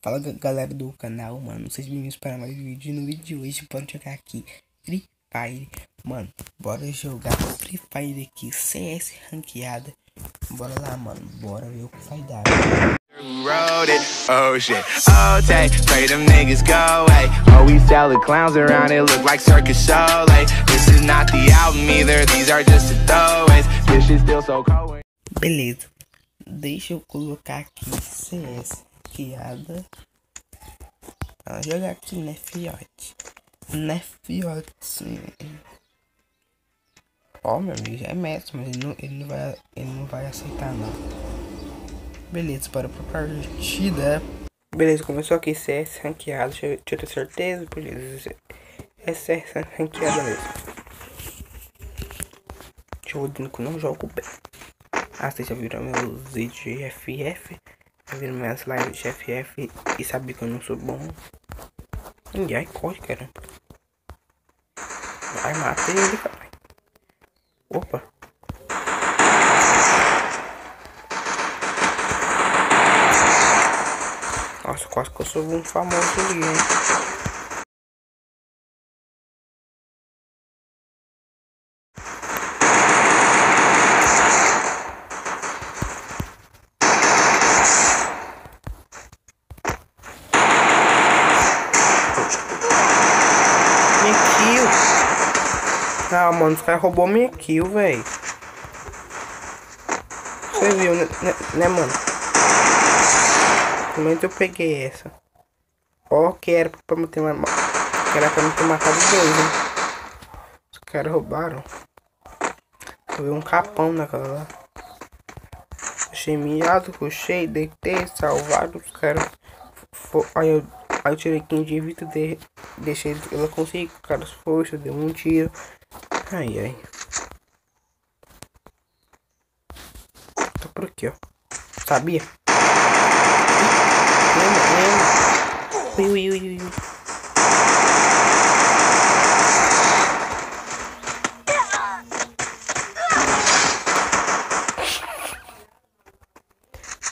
Fala galera do canal, mano, vocês bem-vindos para mais um vídeo. No vídeo de hoje pode jogar aqui Free Fire. Mano, bora jogar Free Fire aqui, CS ranqueada. Bora lá, mano, bora ver o que vai dar. Oh shit, oh take, play them niggas go away. Oh, we sell the clowns around, it look like circus show. Like, this is not the album either, these are just the throwaways. This shit still so cold. Beleza, deixa eu colocar aqui CS ranqueada. Vamos jogar aqui, né, fiote? Né, fiote? Ó, meu amigo, já é mestre, mas ele não vai aceitar, não. Beleza, bora pra partida. Beleza, começou aqui CS ranqueado. Deixa eu ter certeza. Beleza, é CS ranqueada mesmo. Deixa eu ver que eu não jogo bem. Ah, vocês já viram meus vídeos de FF? Já viram minhas lives de FF e sabem que eu não sou bom. E aí, corre, caramba. Ai, matei ele, caralho. Opa. Nossa, quase que eu sou um famoso ali, hein? Minha kill. Ah, mano, os caras roubou minha kill, velho. Você viu, né, mano? No momento eu peguei essa. Ó, que era pra me ter matado dois, hein? Os caras roubaram. Eu vi um capão naquela lá. Achei miado, puxei, deitei, salvaram os caras. Aí eu tirei 15 de vida, deixei ela conseguir, caras força, deu um tiro. Ai, ai. Tá por aqui, ó. Sabia? Ui.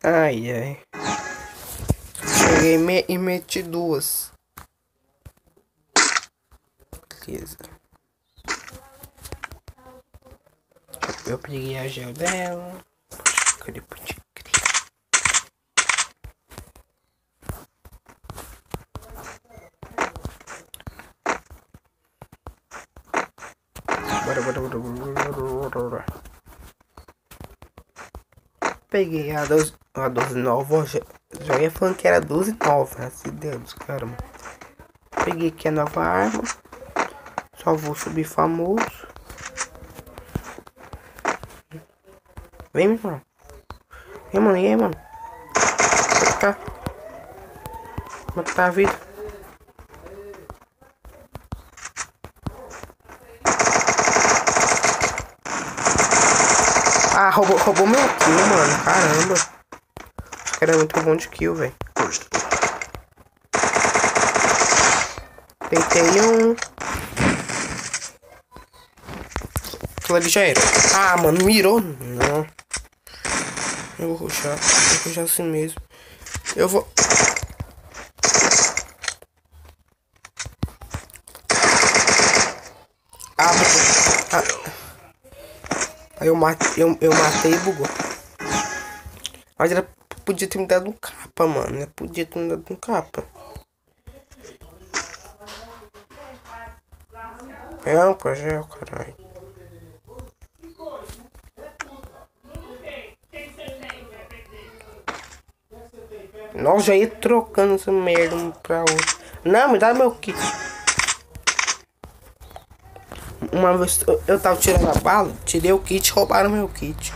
Ai. Cheguei e meti duas. Beleza. Eu peguei a gel dela. Cadê? Bora. Peguei a 12 nova. Já ia falando que era 12 nova, né? Se Deus, caramba. Peguei aqui a nova arma. Só vou subir famoso. Vem, meu irmão. E aí, mano? Como é que tá a vida? Ah, roubou meu kill, mano. Caramba. Esse cara é muito bom de kill, velho. Tentei um. Aquilo ali já era. Ah, mano, mirou. Não. Eu vou rushar. Assim mesmo. Eu vou. Aí eu matei e bugou. Mas ela podia ter me dado um capa, mano. Ela podia ter me dado um capa. É um gel, caralho. Nossa, já ia trocando essa merda um pra outro. Não, me dá meu kit. Uma vez eu tava tirando a bala, tirei o kit, roubaram meu kit.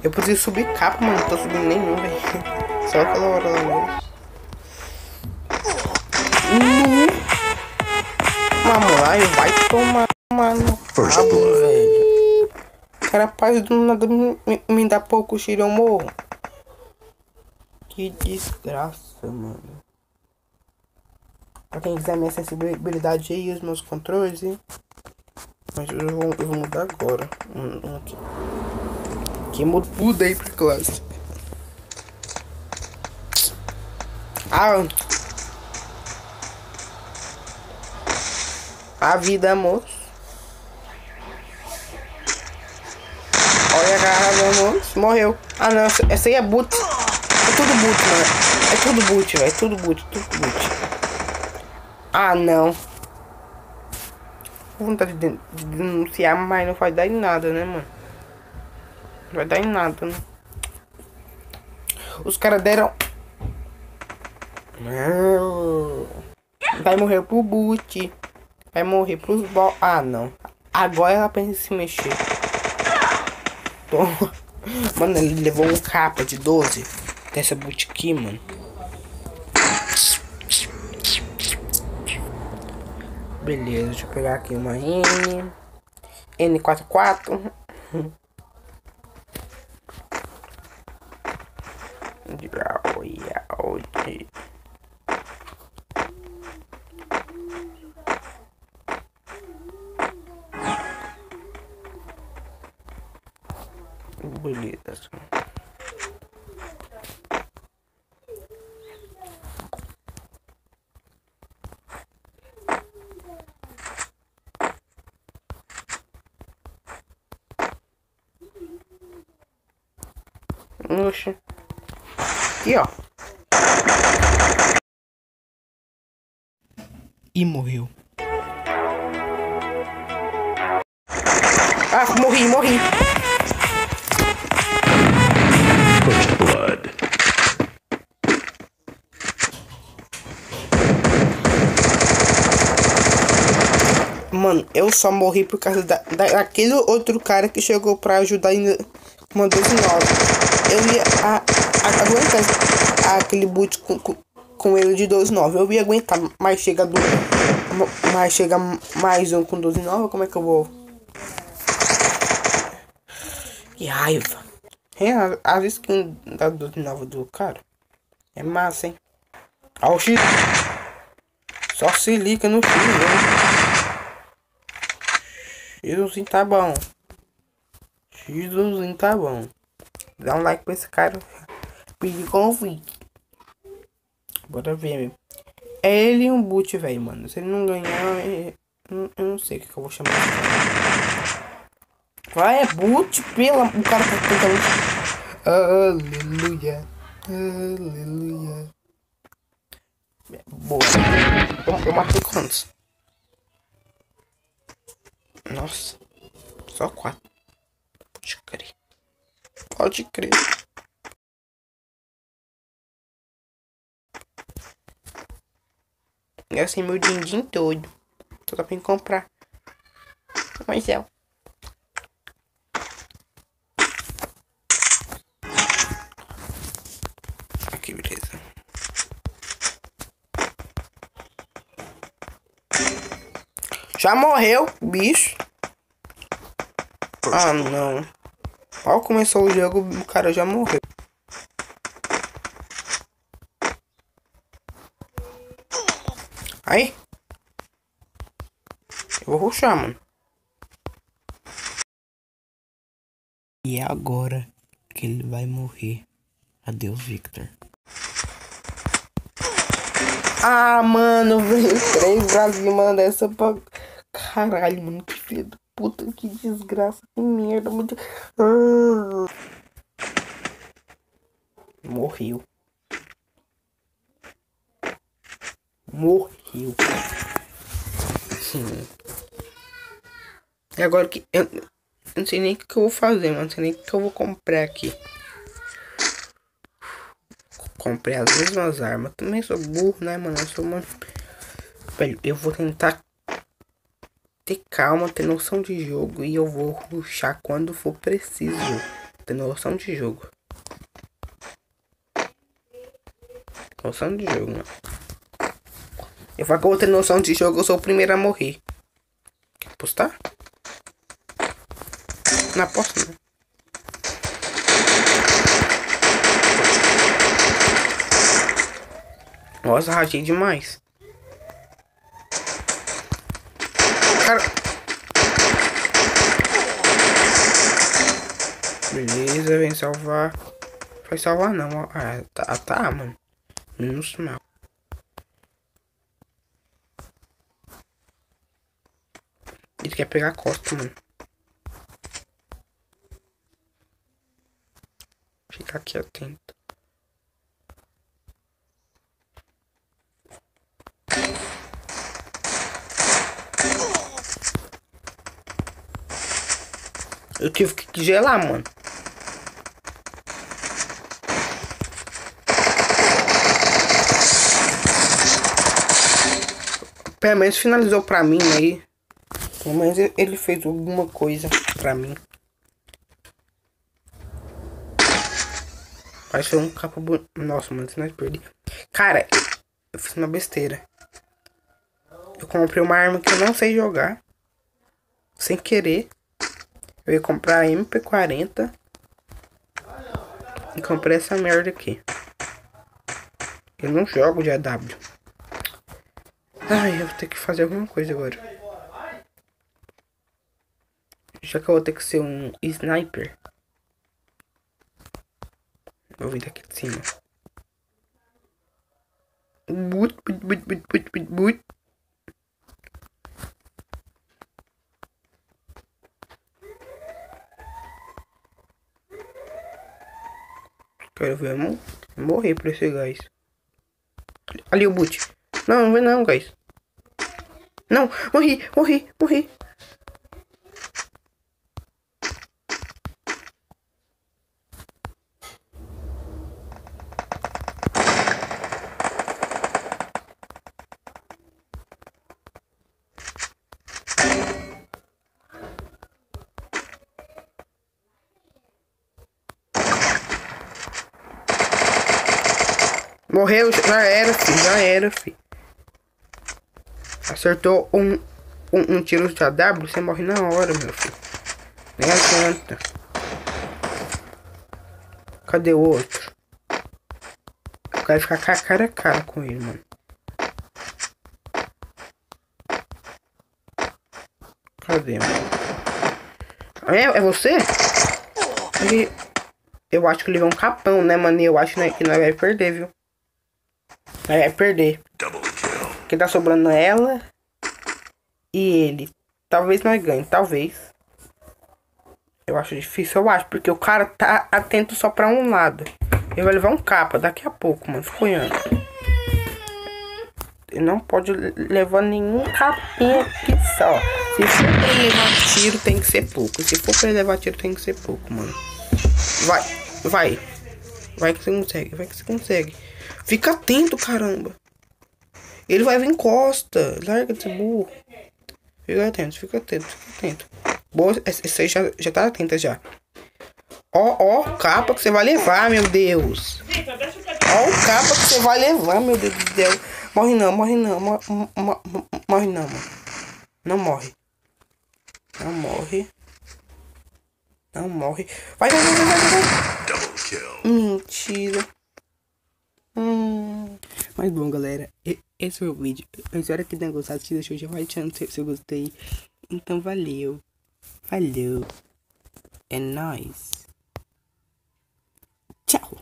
Eu podia subir capa, mano, não tô subindo nenhum, velho. Só aquela hora lá mesmo. Mamãe, vai tomar no rabo, velho. Cara, rapaz, do nada me dá pouco tiro, eu morro. Que desgraça, mano. Pra quem quiser minha acessibilidade aí, os meus controles, hein? Mas eu vou mudar agora. Aqui mudei pra classe. Ah, a vida, moço. Olha a garrafa, moço. Morreu. Ah, não. Essa aí é boot. É tudo boot, mano. É tudo boot, velho. Tudo boot. Tudo boot. Ah, não. Tô com vontade de denunciar, mas não vai dar em nada, né, mano? Não vai dar em nada, né? Os caras deram... Vai morrer pro boot. Vai morrer pros bol... Ah, não. Agora ela pensa em se mexer. Mano, ele levou um capa de 12 dessa boot aqui, mano. Beleza, deixa eu pegar aqui uma N44. Beleza. Oxe. Aqui, ó. E morreu. Ah, morri. First blood. Mano, eu só morri por causa daquele outro cara que chegou pra ajudar com uma 12-9. Eu ia aguentar aquele boot com ele de 12-9. Eu ia aguentar, mas chega mais um com 12-9. Como é que eu vou? Que raiva. As skins da 12-9 do cara é massa, hein? Ó o X. Só se liga no X, hein? Xzinho tá bom. Xzinho tá bom. Dá um like pra esse cara. Pedir convite. Bora ver. É ele e um boot, velho, mano. Se ele não ganhar, eu não sei o que eu vou chamar. Vai, é boot, pela. O cara tá tentando. Aleluia. Aleluia. Boa. Eu matei quantos? Nossa. Só 4. Pode crer. Pode crer. Gastei meu din-din todo. Só dá pra comprar. Mas é. Aqui, beleza. Já morreu, bicho. Ah, não. Ao começou o jogo, o cara já morreu. Aí. Eu vou rushar, mano. E é agora que ele vai morrer. Adeus, Victor. Ah, mano, veio 3 Brasil, mano. Essa pra... Caralho, mano, que filho da puta, que desgraça, que merda, muito... Morreu. Morreu. E agora que... Eu não sei nem o que eu vou fazer, mano. Não sei nem o que eu vou comprar aqui. Comprei as mesmas armas. Também sou burro, né, mano? Eu sou uma... Velho, eu vou tentar ter calma, ter noção de jogo. E eu vou rushar quando for preciso. Ter noção de jogo. Noção de jogo, mano. Eu falo que eu vou ter noção de jogo, eu sou o primeiro a morrer. Quer apostar? Não aposto, não. Nossa, rachei demais. Cara... Beleza, vem salvar. Vai salvar não, ó. Ah, tá, mano. Menos mal. Ele quer pegar a costa, mano. Fica aqui atento. Eu tive que gelar, mano. Pelo menos finalizou pra mim aí. Pelo menos ele fez alguma coisa pra mim. Mas foi um capa bonito. Nossa, mano, se nós perdi. Cara, eu fiz uma besteira. Eu comprei uma arma que eu não sei jogar. Sem querer. Eu ia comprar a MP40. E comprei essa merda aqui. Eu não jogo de AW. Ai, eu vou ter que fazer alguma coisa agora. Já que eu vou ter que ser um sniper. Vou vir daqui de cima. But. Quero ver morrer pra esse gás. Ali o boot. Não, não vem não, gás. Não, morri. Morreu, já era, fi. Acertou um tiro de AW, você morre na hora, meu filho. Nem adianta. Cadê o outro? Eu quero ficar cara a cara com ele, mano. Cadê, mano? É você? Eu acho que ele é um capão, né, mano? E eu acho que nós vai perder, viu? Nós vai perder. Quem tá sobrando é ela e ele. Talvez nós ganhe, talvez. Eu acho difícil, porque o cara tá atento só pra um lado. Ele vai levar um capa daqui a pouco, mano. Escolhendo. Ele não pode levar nenhum capinha aqui só. Se for pra ele levar tiro, tem que ser pouco. Se for pra ele levar tiro, tem que ser pouco, mano. Vai. Vai que você consegue. Fica atento, caramba. Ele vai vir em costa. Larga desse burro. Fica atento. Boa, esse aí já tá atenta já. Ó, capa que você vai levar, meu Deus. Ó, o capa que você vai levar, meu Deus do céu. Morre não. Morre não, mano. Não morre. Vai. Mentira. Mas bom, galera, esse foi o vídeo. Eu espero que tenham gostado. Se deixou, já vai deixando se eu gostei. Então valeu. É nóis. Tchau.